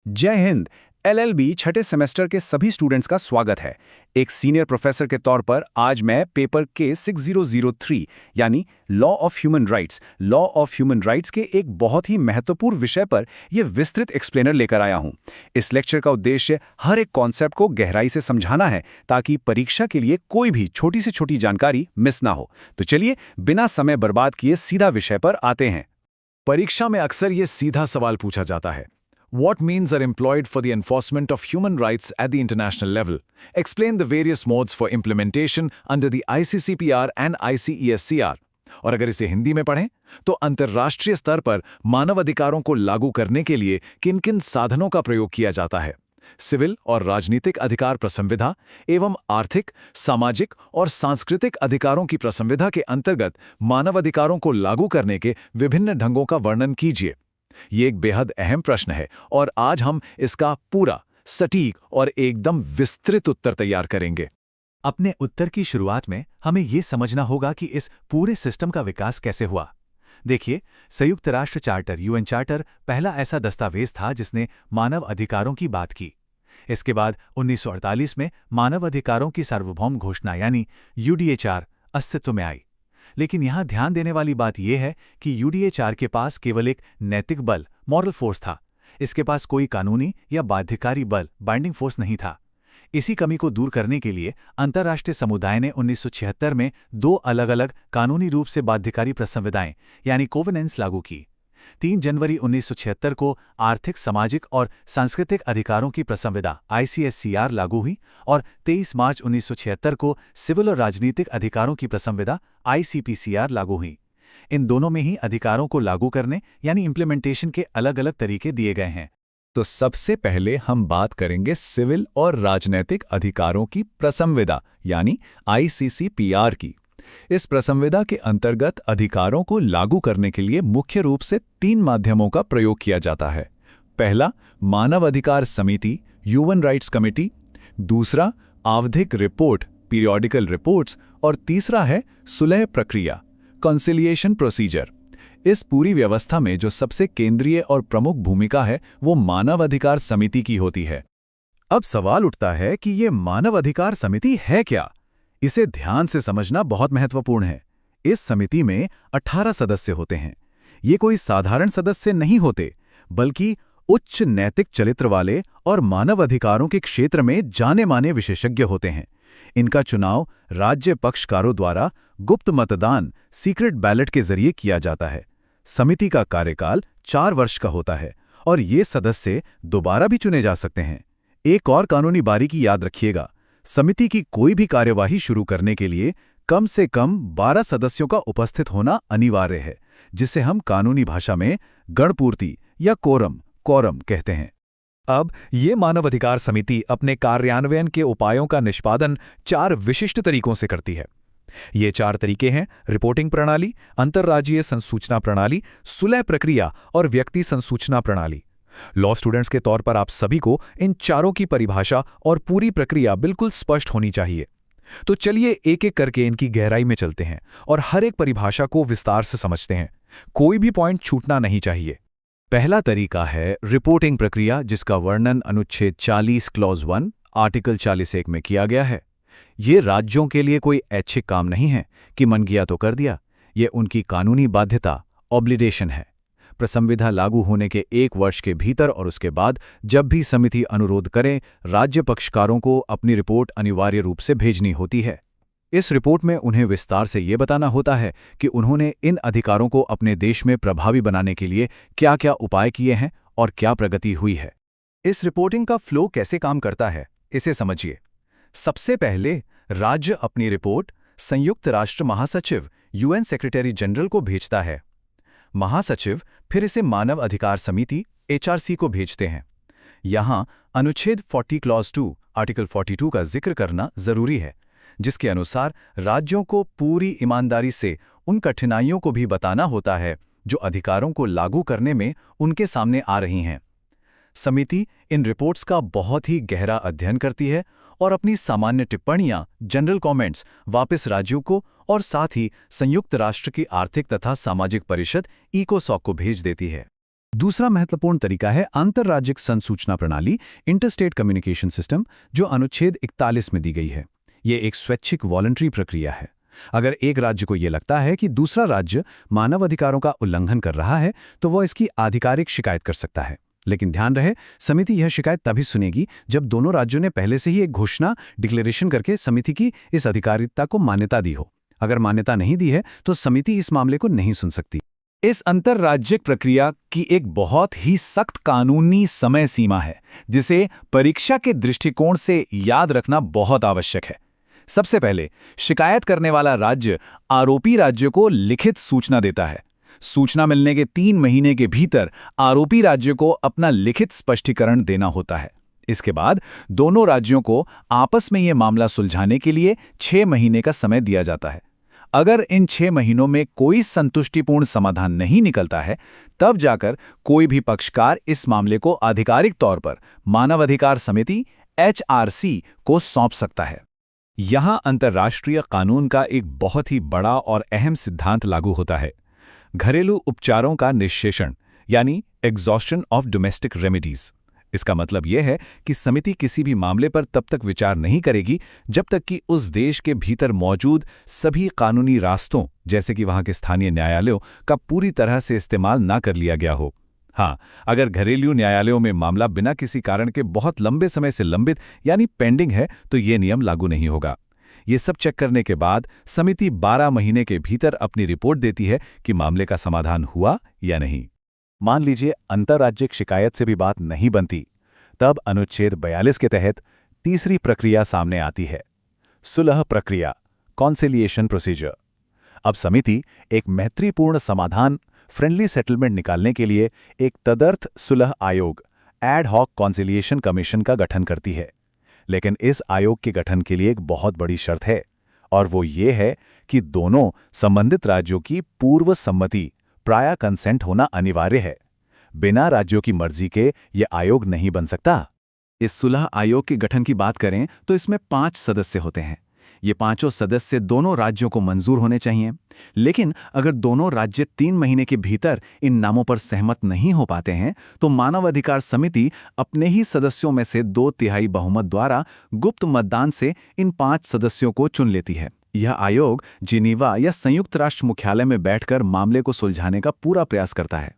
जय हिंद। एलएलबी छठे सेमेस्टर के सभी स्टूडेंट्स का स्वागत है। एक सीनियर प्रोफेसर के तौर पर आज मैं पेपर के 6003 यानी लॉ ऑफ ह्यूमन राइट्स के एक बहुत ही महत्वपूर्ण विषय पर यह विस्तृत एक्सप्लेनर लेकर आया हूं। इस लेक्चर का उद्देश्य हर एक कॉन्सेप्ट को गहराई से समझाना है ताकि परीक्षा के लिए कोई भी छोटी से छोटी जानकारी मिस ना हो। तो चलिए बिना समय बर्बाद किए सीधा विषय पर आते हैं। परीक्षा में अक्सर ये सीधा सवाल पूछा जाता है। What means are employed for the enforcement of human rights at the international level? Explain the various modes for implementation under the ICCPR and ICESCR. और अगर इसे हिंदी में पढ़ें तो अंतर्राष्ट्रीय स्तर पर मानव अधिकारों को लागू करने के लिए किन-किन साधनों का प्रयोग किया जाता है। सिविल और राजनीतिक अधिकार प्रसंविधा एवं आर्थिक, सामाजिक और सांस्कृतिक अधिकारों की प्रसंविधा के अंतर्गत मानव अधिकारों को लागू करने के विभिन्न ढंगों का वर्णन कीजिए। ये एक बेहद अहम प्रश्न है और आज हम इसका पूरा, सटीक और एकदम विस्तृत उत्तर तैयार करेंगे। अपने उत्तर की शुरुआत में हमें ये समझना होगा कि इस पूरे सिस्टम का विकास कैसे हुआ। देखिए, संयुक्त राष्ट्र चार्टर यूएन चार्टर पहला ऐसा दस्तावेज था जिसने मानव अधिकारों की बात की। इसके बाद 1948 में मानव अधिकारों की सार्वभौम घोषणा यानी यूडीएचआर अस्तित्व में आई। लेकिन यहां ध्यान देने वाली बात यह है कि यूडीएचआर के पास केवल एक नैतिक बल मॉरल फोर्स था। इसके पास कोई कानूनी या बाध्यकारी बल बाइंडिंग फोर्स नहीं था। इसी कमी को दूर करने के लिए अंतर्राष्ट्रीय समुदाय ने 1976 में दो अलग-अलग कानूनी रूप से बाध्यकारी प्रसंविधाएं यानी कोवेनेंस लागू की। 3 जनवरी 1976 को आर्थिक, सामाजिक और सांस्कृतिक अधिकारों की प्रसंविधा ICSCR लागू हुई और 23 मार्च 1976 को सिविल और राजनीतिक अधिकारों की प्रसंविधा ICPCR लागू हुई। इन दोनों में ही अधिकारों को लागू करने यानी इम्प्लीमेंटेशन के अलग-अलग तरीके दिए गए हैं। तो सबसे पहले हम बात करेंगे सिविल और राजनीतिक अधिकारों की प्रसंविधा यानी ICCPR की। इस प्रसंविधा के अंतर्गत अधिकारों को लागू करने के लिए मुख्य रूप से 3 माध्यमों का प्रयोग किया जाता है। पहला, मानव अधिकार समिति ह्यूमन राइट्स कमिटी। दूसरा, आवधिक रिपोर्ट पीरियोडिकल रिपोर्ट्स। और तीसरा है सुलह प्रक्रिया कंसिलिएशन प्रोसीजर। इस पूरी व्यवस्था में जो सबसे केंद्रीय और प्रमुख भूमिका है वो मानव अधिकार समिति की होती है। अब सवाल उठता है कि ये मानव अधिकार समिति है क्या? इसे ध्यान से समझना बहुत महत्वपूर्ण है। इस समिति में 18 सदस्य होते हैं। ये कोई साधारण सदस्य नहीं होते, बल्कि उच्च नैतिक चरित्र वाले और मानव अधिकारों के क्षेत्र में जाने माने विशेषज्ञ होते हैं। इनका चुनाव राज्य पक्षकारों द्वारा गुप्त मतदान सीक्रेट बैलेट के जरिए किया जाता है। समिति का कार्यकाल 4 वर्ष का होता है और ये सदस्य दोबारा भी चुने जा सकते हैं। एक और कानूनी बारीकी याद रखिएगा, समिति की कोई भी कार्यवाही शुरू करने के लिए कम से कम 12 सदस्यों का उपस्थित होना अनिवार्य है, जिसे हम कानूनी भाषा में गणपूर्ति या कोरम कहते हैं। अब ये मानव अधिकार समिति अपने कार्यान्वयन के उपायों का निष्पादन 4 विशिष्ट तरीकों से करती है। ये 4 तरीके हैं: रिपोर्टिंग प्रणाली, अंतर्राज्यीय संसूचना प्रणाली, सुलह प्रक्रिया और व्यक्ति संसूचना प्रणाली। लॉ स्टूडेंट्स के तौर पर आप सभी को इन चारों की परिभाषा और पूरी प्रक्रिया बिल्कुल स्पष्ट होनी चाहिए। तो चलिए एक एक करके इनकी गहराई में चलते हैं और हर एक परिभाषा को विस्तार से समझते हैं। कोई भी पॉइंट छूटना नहीं चाहिए। पहला तरीका है रिपोर्टिंग प्रक्रिया, जिसका वर्णन अनुच्छेद 40 क्लॉज 1 आर्टिकल 41 में किया गया है। ये राज्यों के लिए कोई ऐच्छिक काम नहीं है कि मन किया तो कर दिया। ये उनकी कानूनी बाध्यता ऑब्लिगेशन है। प्रसंविधा लागू होने के 1 वर्ष के भीतर और उसके बाद जब भी समिति अनुरोध करे, राज्य पक्षकारों को अपनी रिपोर्ट अनिवार्य रूप से भेजनी होती है। इस रिपोर्ट में उन्हें विस्तार से ये बताना होता है कि उन्होंने इन अधिकारों को अपने देश में प्रभावी बनाने के लिए क्या-क्या उपाय किए हैं और क्या प्रगति हुई है। इस रिपोर्टिंग का फ्लो कैसे काम करता है, इसे समझिए। सबसे पहले राज्य अपनी रिपोर्ट संयुक्त राष्ट्र महासचिव यूएन सेक्रेटरी जनरल को भेजता है। महासचिव फिर इसे मानव अधिकार समिति HRC को भेजते हैं। यहां अनुच्छेद 40 क्लॉज 2 आर्टिकल 42 का जिक्र करना जरूरी है, जिसके अनुसार राज्यों को पूरी ईमानदारी से उन कठिनाइयों को भी बताना होता है जो अधिकारों को लागू करने में उनके सामने आ रही हैं। समिति इन रिपोर्ट्स का बहुत ही गहरा अध्ययन करती है और अपनी सामान्य टिप्पणियां, जनरल कमेंट्स वापस राज्यों को और साथ ही संयुक्त राष्ट्र की आर्थिक तथा सामाजिक परिषद इकोसॉक को भेज देती है। दूसरा महत्वपूर्ण तरीका है अंतर्राज्यिक संसूचना प्रणाली, इंटरस्टेट कम्युनिकेशन सिस्टम, जो अनुच्छेद 41 में दी गई है। ये एक स्वैच्छिक वॉलंटरी प्रक्रिया है। अगर एक राज्य को ये लगता है कि दूसरा राज्य मानव अधिकारों का उल्लंघन कर रहा है, तो वो इसकी आधिकारिक शिकायत कर सकता है। लेकिन ध्यान रहे, समिति यह शिकायत तभी सुनेगी जब दोनों राज्यों ने पहले से ही एक घोषणा, डिक्लेरेशन करके समिति की इस अधिकारिता को मान्यता दी हो। अगर मान्यता नहीं दी है तो समिति इस मामले को नहीं सुन सकती। इस अंतर्राज्यिक प्रक्रिया की एक बहुत ही सख्त कानूनी समय सीमा है, जिसे परीक्षा के दृष्टिकोण से याद रखना बहुत आवश्यक है। सबसे पहले, शिकायत करने वाला राज्य आरोपी राज्य को लिखित सूचना देता है। सूचना मिलने के 3 महीने के भीतर आरोपी राज्य को अपना लिखित स्पष्टीकरण देना होता है। इसके बाद दोनों राज्यों को आपस में यह मामला सुलझाने के लिए 6 महीने का समय दिया जाता है। अगर इन 6 महीनों में कोई संतुष्टिपूर्ण समाधान नहीं निकलता है, तब जाकर कोई भी पक्षकार इस मामले को आधिकारिक तौर पर मानवाधिकार समिति HRC को सौंप सकता है। यहां अंतर्राष्ट्रीय कानून का एक बहुत ही बड़ा और अहम सिद्धांत लागू होता है, घरेलू उपचारों का निःशेषण, यानी एग्जॉस्शन ऑफ डोमेस्टिक रेमेडीज। इसका मतलब यह है कि समिति किसी भी मामले पर तब तक विचार नहीं करेगी जब तक कि उस देश के भीतर मौजूद सभी कानूनी रास्तों, जैसे कि वहां के स्थानीय न्यायालयों का पूरी तरह से इस्तेमाल ना कर लिया गया हो। हाँ, अगर घरेलू न्यायालयों में मामला बिना किसी कारण के बहुत लंबे समय से लंबित यानी पेंडिंग है, तो ये नियम लागू नहीं होगा। ये सब चेक करने के बाद समिति 12 महीने के भीतर अपनी रिपोर्ट देती है कि मामले का समाधान हुआ या नहीं। मान लीजिए अंतर्राज्यिक शिकायत से भी बात नहीं बनती, तब अनुच्छेद 42 के तहत तीसरी प्रक्रिया सामने आती है, सुलह प्रक्रिया, कॉन्सिलिएशन प्रोसीजर। अब समिति एक मैत्रीपूर्ण समाधान, फ्रेंडली सेटलमेंट निकालने के लिए एक तदर्थ सुलह आयोग, एड हॉक कॉन्सिलिएशन कमीशन का गठन करती है। लेकिन इस आयोग के गठन के लिए एक बहुत बड़ी शर्त है, और वो ये है कि दोनों संबंधित राज्यों की पूर्व सम्मति, प्रायर कंसेंट होना अनिवार्य है। बिना राज्यों की मर्जी के ये आयोग नहीं बन सकता। इस सुलह आयोग के गठन की बात करें तो इसमें 5 सदस्य होते हैं। ये पांचों सदस्य दोनों राज्यों को मंजूर होने चाहिए। लेकिन अगर दोनों राज्य 3 महीने के भीतर इन नामों पर सहमत नहीं हो पाते हैं, तो मानवाधिकार समिति अपने ही सदस्यों में से 2/3 बहुमत द्वारा गुप्त मतदान से इन 5 सदस्यों को चुन लेती है। यह आयोग जिनीवा या संयुक्त राष्ट्र मुख्यालय में बैठकर मामले को सुलझाने का पूरा प्रयास करता है।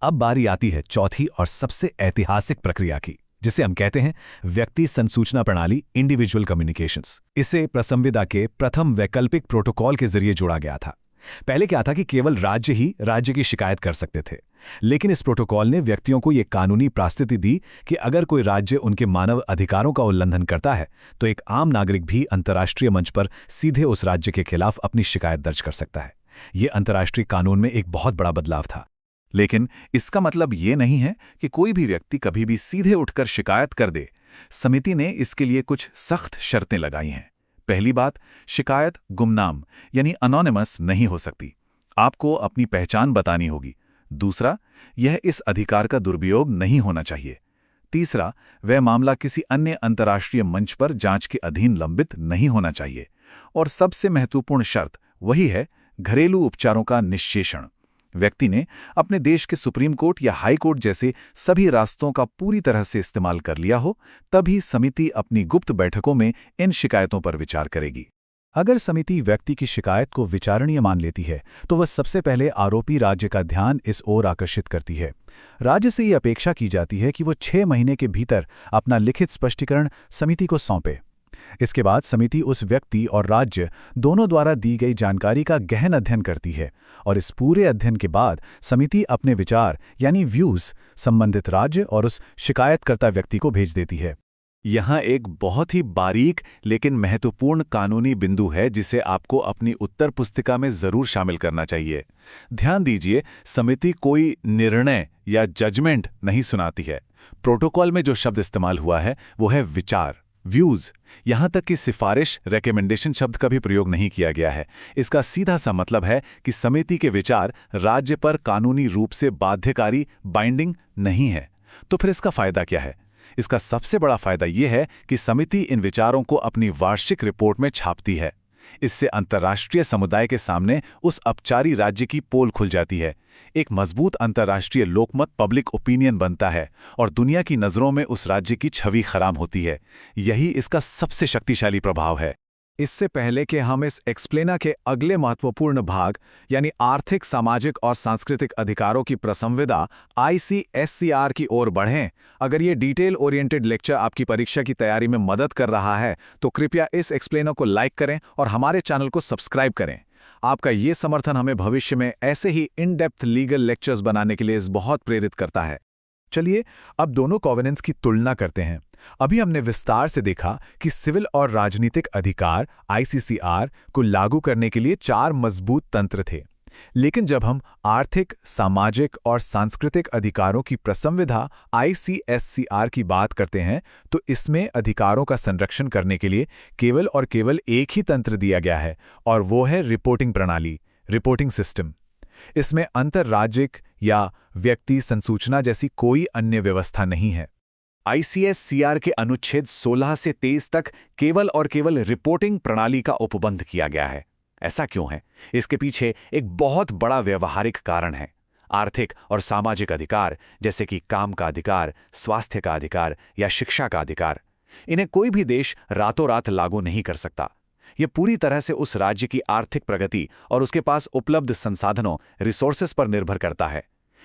अब बारी आती है चौथी और सबसे ऐतिहासिक प्रक्रिया की, जिसे हम कहते हैं व्यक्ति संसूचना प्रणाली, इंडिविजुअल कम्युनिकेशंस। इसे प्रसंविदा के प्रथम वैकल्पिक प्रोटोकॉल के जरिए जोड़ा गया था। पहले क्या था कि केवल राज्य ही राज्य की शिकायत कर सकते थे, लेकिन इस प्रोटोकॉल ने व्यक्तियों को यह कानूनी प्रास्थिति दी कि अगर कोई राज्य उनके मानव अधिकारों का उल्लंघन करता है, तो एक आम नागरिक भी अंतर्राष्ट्रीय मंच पर सीधे उस राज्य के खिलाफ अपनी शिकायत दर्ज कर सकता है। यह अंतर्राष्ट्रीय कानून में एक बहुत बड़ा बदलाव था। लेकिन इसका मतलब ये नहीं है कि कोई भी व्यक्ति कभी भी सीधे उठकर शिकायत कर दे। समिति ने इसके लिए कुछ सख्त शर्तें लगाई हैं। पहली बात, शिकायत गुमनाम यानी अनोनिमस नहीं हो सकती। आपको अपनी पहचान बतानी होगी। दूसरा, यह इस अधिकार का दुरुपयोग नहीं होना चाहिए। तीसरा, वह मामला किसी अन्य अंतर्राष्ट्रीय मंच पर जांच के अधीन लंबित नहीं होना चाहिए। और सबसे महत्वपूर्ण शर्त वही है, घरेलू उपचारों का निःशेषण। व्यक्ति ने अपने देश के सुप्रीम कोर्ट या हाई कोर्ट जैसे सभी रास्तों का पूरी तरह से इस्तेमाल कर लिया हो, तभी समिति अपनी गुप्त बैठकों में इन शिकायतों पर विचार करेगी। अगर समिति व्यक्ति की शिकायत को विचारणीय मान लेती है, तो वह सबसे पहले आरोपी राज्य का ध्यान इस ओर आकर्षित करती है। राज्य से ये अपेक्षा की जाती है कि वो 6 महीने के भीतर अपना लिखित स्पष्टीकरण समिति को सौंपे। इसके बाद समिति उस व्यक्ति और राज्य दोनों द्वारा दी गई जानकारी का गहन अध्ययन करती है, और इस पूरे अध्ययन के बाद समिति अपने विचार यानी व्यूज संबंधित राज्य और उस शिकायतकर्ता व्यक्ति को भेज देती है। यहाँ एक बहुत ही बारीक लेकिन महत्वपूर्ण कानूनी बिंदु है, जिसे आपको अपनी उत्तर पुस्तिका में जरूर शामिल करना चाहिए। ध्यान दीजिए, समिति कोई निर्णय या जजमेंट नहीं सुनाती है। प्रोटोकॉल में जो शब्द इस्तेमाल हुआ है वो है विचार, व्यूज। यहां तक कि सिफारिश, रेकमेंडेशन शब्द का भी प्रयोग नहीं किया गया है। इसका सीधा सा मतलब है कि समिति के विचार राज्य पर कानूनी रूप से बाध्यकारी, बाइंडिंग नहीं है। तो फिर इसका फायदा क्या है? इसका सबसे बड़ा फायदा यह है कि समिति इन विचारों को अपनी वार्षिक रिपोर्ट में छापती है। इससे अंतर्राष्ट्रीय समुदाय के सामने उस अपचारी राज्य की पोल खुल जाती है। एक मजबूत अंतर्राष्ट्रीय लोकमत पब्लिक ओपिनियन बनता है और दुनिया की नज़रों में उस राज्य की छवि खराब होती है। यही इसका सबसे शक्तिशाली प्रभाव है। इससे पहले कि हम इस एक्सप्लेनर के अगले महत्वपूर्ण भाग यानी आर्थिक, सामाजिक और सांस्कृतिक अधिकारों की प्रसंविदा ICSCR की ओर बढ़ें, अगर ये डिटेल ओरिएंटेड लेक्चर आपकी परीक्षा की तैयारी में मदद कर रहा है तो कृपया इस एक्सप्लेनर को लाइक करें और हमारे चैनल को सब्सक्राइब करें। आपका ये समर्थन हमें भविष्य में ऐसे ही इन डेप्थ लीगल लेक्चर्स बनाने के लिए बहुत प्रेरित करता है। चलिए अब दोनों कॉवेनेंट्स की तुलना करते हैं। अभी हमने विस्तार से देखा कि सिविल और राजनीतिक अधिकार ICCR को लागू करने के लिए 4 मजबूत तंत्र थे। लेकिन जब हम आर्थिक, सामाजिक और सांस्कृतिक अधिकारों की प्रसंविधा ICSCR की बात करते हैं तो इसमें अधिकारों का संरक्षण करने के लिए केवल और केवल एक ही तंत्र दिया गया है और वो है रिपोर्टिंग प्रणाली, रिपोर्टिंग सिस्टम। इसमें अंतर्राज्यिक या व्यक्ति संसूचना जैसी कोई अन्य व्यवस्था नहीं है। ICSCR के अनुच्छेद 16 से 23 तक केवल और केवल रिपोर्टिंग प्रणाली का उपबंध किया गया है। ऐसा क्यों है? इसके पीछे एक बहुत बड़ा व्यवहारिक कारण है। आर्थिक और सामाजिक अधिकार जैसे कि काम का अधिकार, स्वास्थ्य का अधिकार या शिक्षा का अधिकार, इन्हें कोई भी देश रातों रात लागू नहीं कर सकता। यह पूरी तरह से उस राज्य की आर्थिक प्रगति और उसके पास उपलब्ध संसाधनों, रिसोर्सेस पर निर्भर करता है।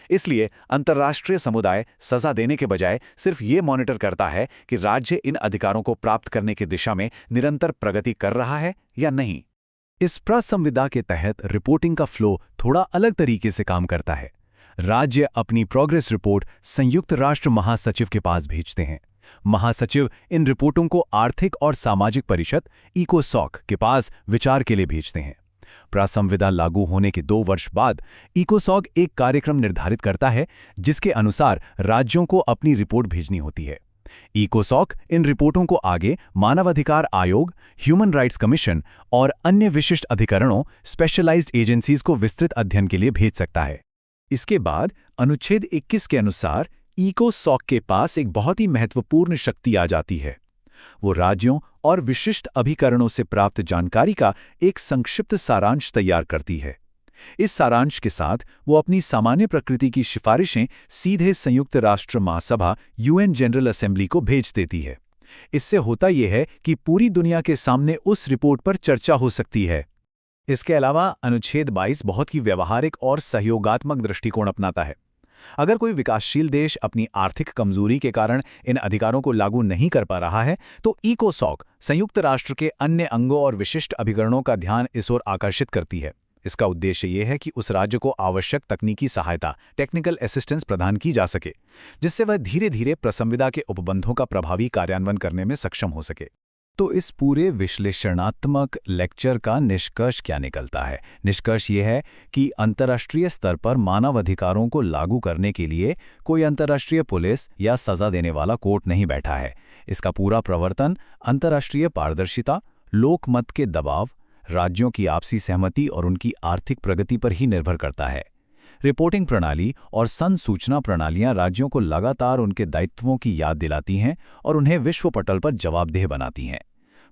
इसलिए अंतर्राष्ट्रीय समुदाय सजा देने के बजाय सिर्फ ये मॉनिटर करता है कि राज्य इन अधिकारों को प्राप्त करने की दिशा में निरंतर प्रगति कर रहा है या नहीं। इस प्रसंविधा के तहत रिपोर्टिंग का फ्लो थोड़ा अलग तरीके से काम करता है। राज्य अपनी प्रोग्रेस रिपोर्ट संयुक्त राष्ट्र महासचिव के पास भेजते हैं। महासचिव इन रिपोर्टों को आर्थिक और सामाजिक परिषद इकोसॉक के पास विचार के लिए भेजते हैं। प्रसंविधा लागू होने के 2 वर्ष बाद इकोसॉक एक कार्यक्रम निर्धारित करता है जिसके अनुसार राज्यों को अपनी रिपोर्ट भेजनी होती है। इकोसॉक इन रिपोर्टों को आगे मानवाधिकार आयोग, ह्यूमन राइट्स कमीशन और अन्य विशिष्ट अधिकरणों, स्पेशलाइज्ड एजेंसीज को विस्तृत अध्ययन के लिए भेज सकता है। इसके बाद अनुच्छेद 21 के अनुसार इकोसॉक के पास एक बहुत ही महत्वपूर्ण शक्ति आ जाती है। वो राज्यों और विशिष्ट अभिकरणों से प्राप्त जानकारी का एक संक्षिप्त सारांश तैयार करती है। इस सारांश के साथ वो अपनी सामान्य प्रकृति की सिफारिशें सीधे संयुक्त राष्ट्र महासभा UN जनरल असेंबली को भेज देती है। इससे होता यह है कि पूरी दुनिया के सामने उस रिपोर्ट पर चर्चा हो सकती है। इसके अलावा अनुच्छेद 22 बहुत ही व्यवहारिक और सहयोगात्मक दृष्टिकोण अपनाता है। अगर कोई विकासशील देश अपनी आर्थिक कमजोरी के कारण इन अधिकारों को लागू नहीं कर पा रहा है तो इकोसॉक संयुक्त राष्ट्र के अन्य अंगों और विशिष्ट अभिकरणों का ध्यान इस ओर आकर्षित करती है। इसका उद्देश्य ये है कि उस राज्य को आवश्यक तकनीकी सहायता, टेक्निकल असिस्टेंस प्रदान की जा सके, जिससे वह धीरे धीरे प्रसंविधा के उपबंधों का प्रभावी कार्यान्वयन करने में सक्षम हो सके। तो इस पूरे विश्लेषणात्मक लेक्चर का निष्कर्ष क्या निकलता है? निष्कर्ष ये है कि अंतर्राष्ट्रीय स्तर पर मानव अधिकारों को लागू करने के लिए कोई अंतर्राष्ट्रीय पुलिस या सजा देने वाला कोर्ट नहीं बैठा है। इसका पूरा प्रवर्तन अंतर्राष्ट्रीय पारदर्शिता, लोकमत के दबाव, राज्यों की आपसी सहमति और उनकी आर्थिक प्रगति पर ही निर्भर करता है। रिपोर्टिंग प्रणाली और संसूचना प्रणालियां राज्यों को लगातार उनके दायित्वों की याद दिलाती हैं और उन्हें विश्व पटल पर जवाबदेह बनाती हैं।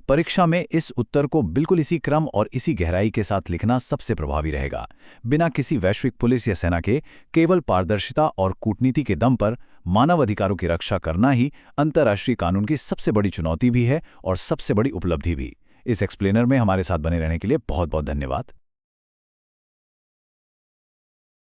परीक्षा में इस उत्तर को बिल्कुल इसी क्रम और इसी गहराई के साथ लिखना सबसे प्रभावी रहेगा। बिना किसी वैश्विक पुलिस या सेना के केवल पारदर्शिता और कूटनीति के दम पर मानव अधिकारों की रक्षा करना ही अंतर्राष्ट्रीय कानून की सबसे बड़ी चुनौती भी है और सबसे बड़ी उपलब्धि भी। इस एक्सप्लेनर में हमारे साथ बने रहने के लिए बहुत बहुत धन्यवाद।